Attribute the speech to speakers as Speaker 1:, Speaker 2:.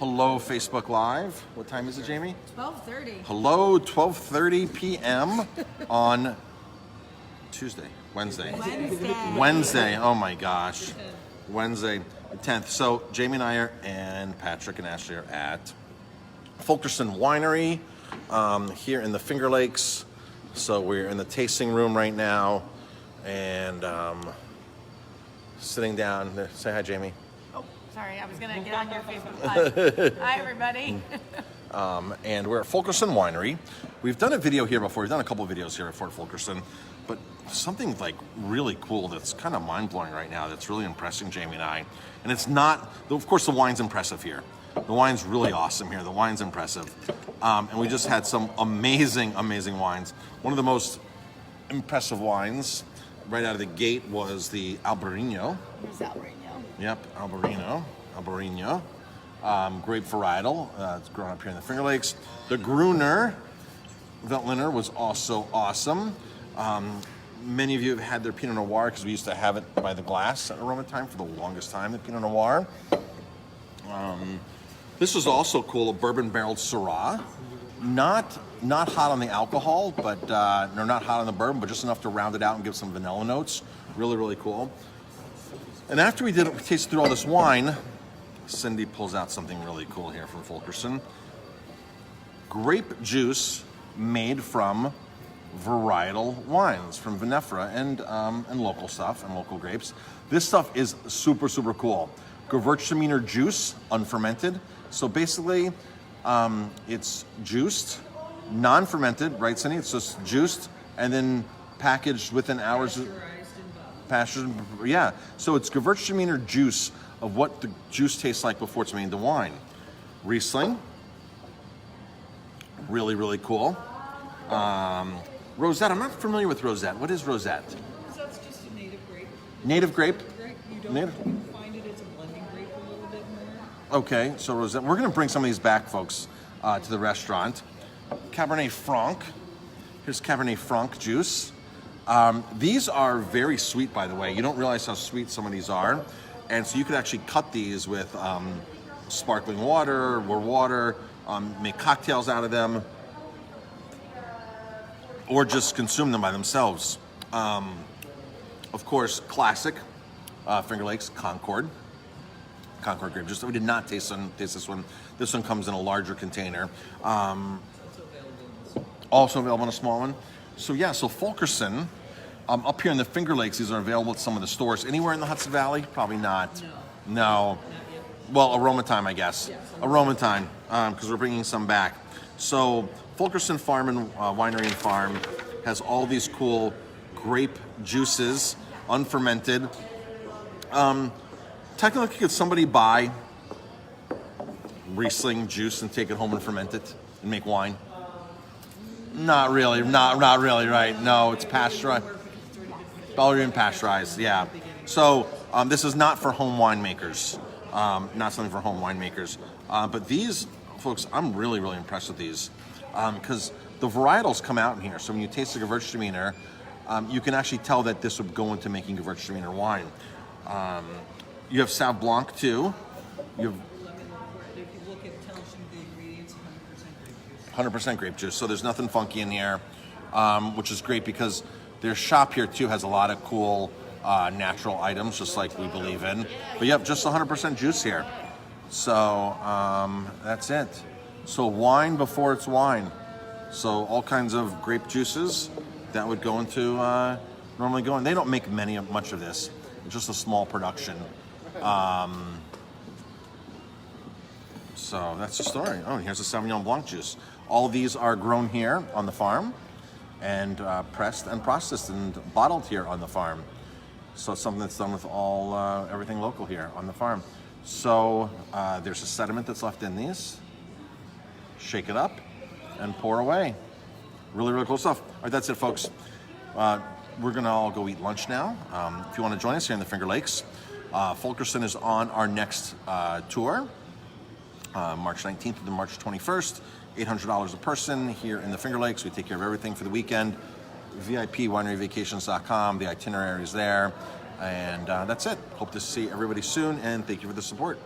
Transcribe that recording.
Speaker 1: Hello, Facebook Live. What time is it, Jamie?
Speaker 2: 12:30.
Speaker 1: Hello, 12:30 p.m. on Wednesday. Oh my gosh. Wednesday, the 10th. So Jamie and I and Patrick and Ashley are at Fulton Winery here in the Finger Lakes. So we're in the tasting room right now and sitting down. Say hi, Jamie.
Speaker 2: Oh, sorry, I was gonna get on your Facebook Live. Hi, everybody.
Speaker 1: And we're at Fulton Winery. We've done a video here before. We've done a couple of videos here at Fort Fulton, but something like really cool that's kind of mind-blowing right now that's really impressing Jamie and I. And it's not, of course the wine's impressive here. The wine's really awesome here. The wine's impressive. And we just had some amazing, amazing wines. One of the most impressive wines right out of the gate was the Albarino.
Speaker 2: Here's Albarino.
Speaker 1: Yep, Albarino. Grape varietal. It's grown up here in the Finger Lakes. The Gruner Veltliner was also awesome. Many of you have had their Pinot Noir because we used to have it by the glass at Aroma Time for the longest time, the Pinot Noir. This was also cool, a bourbon barreled Syrah. Not hot on the alcohol, but they're not hot on the bourbon, but just enough to round it out and give some vanilla notes. Really, really cool. And after we tasted through all this wine, Cindy pulls out something really cool here from Fulton. Grape juice made from varietal wines, from vinifera and local stuff and local grapes. This stuff is super, super cool. Gewürztraminer juice, unfermented. So basically, it's juiced, non-fermented, right, Cindy? It's just juiced and then packaged within hours. Pasteurized, yeah. So it's Gewürztraminer juice of what the juice tastes like before it's made into wine. Riesling, really, really cool. Rosette, I'm not familiar with Rosette. What is Rosette?
Speaker 3: Rosette's just a native grape.
Speaker 1: Native grape?
Speaker 3: You don't find it as a blending grape a little bit more.
Speaker 1: Okay, so Rosette. We're going to bring some of these back, folks, to the restaurant. Cabernet Franc. Here's Cabernet Franc juice. These are very sweet, by the way. You don't realize how sweet some of these are. And so you could actually cut these with sparkling water or water, make cocktails out of them, or just consume them by themselves. Of course, classic Finger Lakes, Concord grape juice. We did not taste this one. This one comes in a larger container. Also available in a small one. So yeah, so Fulton, up here in the Finger Lakes, these are available at some of the stores. Anywhere in the Hudson Valley? Probably not. No. Well, Aroma Time, I guess. Aroma Time, because we're bringing some back. So Fulton Farm and Winery and Farm has all these cool grape juices, unfermented. Technically, could somebody buy Riesling juice and take it home and ferment it and make wine? Not really, right? No, it's pasteurized. Already pasteurized, yeah. So this is not for home winemakers. Not something for home winemakers. But these, folks, I'm really, really impressed with these because the varietals come out in here. So when you taste the Gewürztraminer, you can actually tell that this would go into making Gewürztraminer wine. You have Sauv Blanc too. You have
Speaker 3: If you look at tells you the ingredients, 100% grape juice.
Speaker 1: 100% grape juice. So there's nothing funky in here, which is great because their shop here too has a lot of cool natural items, just like we believe in. But yep, just 100% juice here. So that's it. So wine before it's wine. So all kinds of grape juices that would go into normally go in. They don't make much of this. It's just a small production. So that's the story. Oh, and here's the Sauvignon Blanc juice. All of these are grown here on the farm and pressed and processed and bottled here on the farm. So it's something that's done with everything local here on the farm. So there's a sediment that's left in these. Shake it up and pour away. Really, really cool stuff. All right, that's it, folks. We're gonna all go eat lunch now. If you want to join us here in the Finger Lakes, Fulton is on our next tour, March 19th to March 21st. $800 a person here in the Finger Lakes. We take care of everything for the weekend. VIP wineryvacations.com. The itinerary is there. And that's it. Hope to see everybody soon, and thank you for the support.